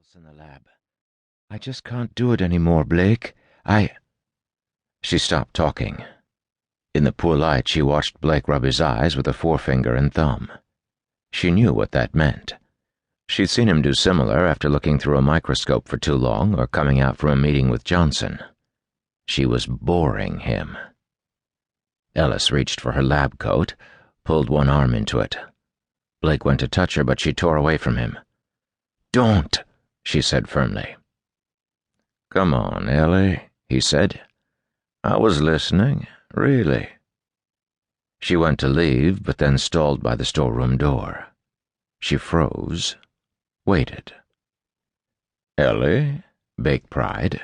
else in the lab. I just can't do it anymore, Blake. She stopped talking. In the poor light, she watched Blake rub his eyes with a forefinger and thumb. She knew what that meant. She'd seen him do similar after looking through a microscope for too long or coming out from a meeting with Johnson. She was boring him. Ellis reached for her lab coat, pulled one arm into it. Blake went to touch her, but she tore away from him. "Don't," she said firmly. "Come on, Ellie," he said. "I was listening, really." She went to leave, but then stalled by the storeroom door. She froze, waited. "Ellie?" Blake pried.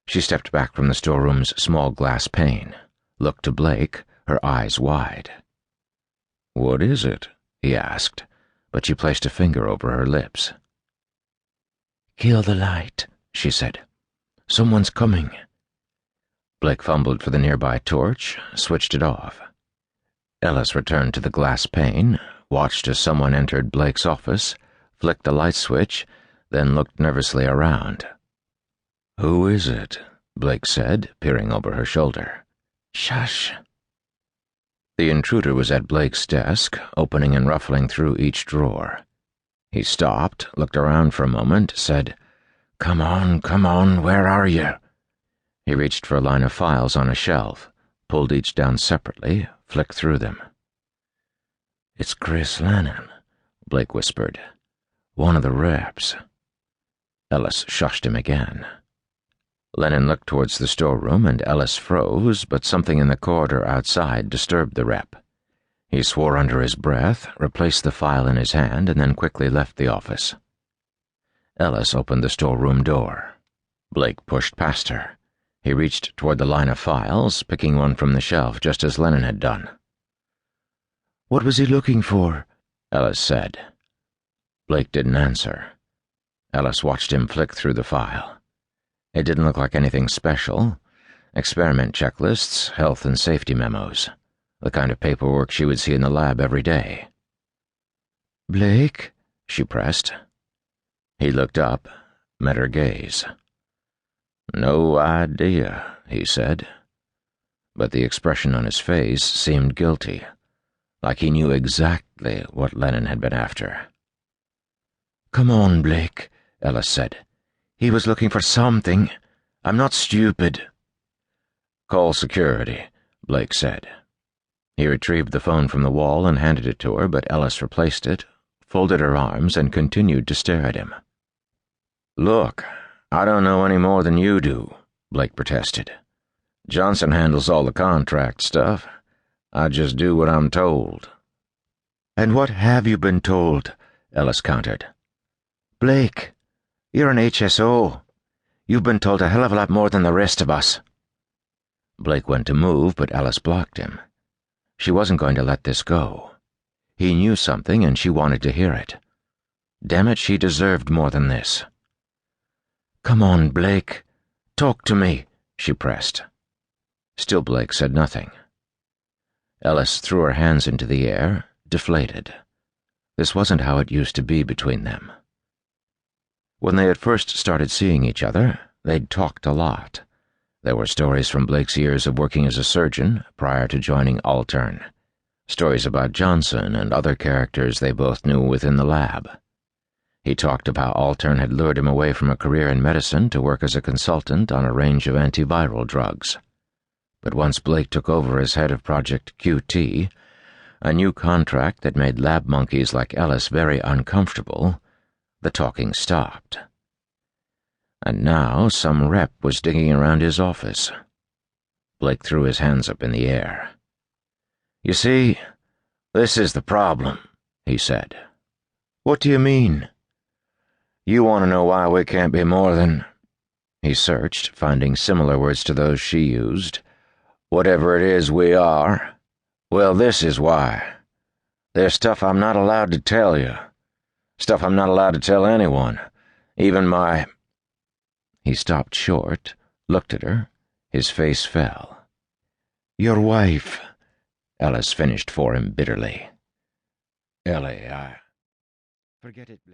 She stepped back from the storeroom's small glass pane, looked to Blake, her eyes wide. "What is it?" he asked, but she placed a finger over her lips. "Kill the light," she said. "Someone's coming." Blake fumbled for the nearby torch, switched it off. Ellis returned to the glass pane, watched as someone entered Blake's office, flicked the light switch, then looked nervously around. "Who is it?" Blake said, peering over her shoulder. "Shush." The intruder was at Blake's desk, opening and ruffling through each drawer. He stopped, looked around for a moment, said, Come on, where are you?" He reached for a line of files on a shelf, pulled each down separately, flicked through them. "It's Chris Lennon," Blake whispered. "One of the reps." Ellis shushed him again. Lennon looked towards the storeroom, and Ellis froze, but something in the corridor outside disturbed the rep. He swore under his breath, replaced the file in his hand, and then quickly left the office. Ellis opened the storeroom door. Blake pushed past her. He reached toward the line of files, picking one from the shelf just as Lennon had done. "What was he looking for?" Ellis said. Blake didn't answer. Ellis watched him flick through the file. It didn't look like anything special. Experiment checklists, health and safety memos. The kind of paperwork she would see in the lab every day. "Blake?" she pressed. He looked up, met her gaze. "No idea," he said. But the expression on his face seemed guilty, like he knew exactly what Lennon had been after. "Come on, Blake," Ellis said. "He was looking for something. I'm not stupid." "Call security," Blake said. He retrieved the phone from the wall and handed it to her, but Ellis replaced it, folded her arms, and continued to stare at him. "Look, I don't know any more than you do," Blake protested. "Johnson handles all the contract stuff. I just do what I'm told." "And what have you been told?" Ellis countered. "Blake, you're an HSO. You've been told a hell of a lot more than the rest of us." Blake went to move, but Ellis blocked him. She wasn't going to let this go. He knew something, and she wanted to hear it. Damn it, she deserved more than this. "Come on, Blake. Talk to me," she pressed. Still Blake said nothing. Ellis threw her hands into the air, deflated. This wasn't how it used to be between them. When they had first started seeing each other, they'd talked a lot. There were stories from Blake's years of working as a surgeon prior to joining Altern, stories about Johnson and other characters they both knew within the lab. He talked of how Altern had lured him away from a career in medicine to work as a consultant on a range of antiviral drugs. But once Blake took over as head of Project QT, a new contract that made lab monkeys like Ellis very uncomfortable, the talking stopped. And now some rep was digging around his office. Blake threw his hands up in the air. "You see, this is the problem," he said. "What do you mean?" "You want to know why we can't be more than—" He searched, finding similar words to those she used. "Whatever it is we are. Well, this is why. There's stuff I'm not allowed to tell you. Stuff I'm not allowed to tell anyone. Even my—" He stopped short, looked at her. His face fell. "Your wife," Ellis finished for him bitterly. "Ellie, Forget it, Blake.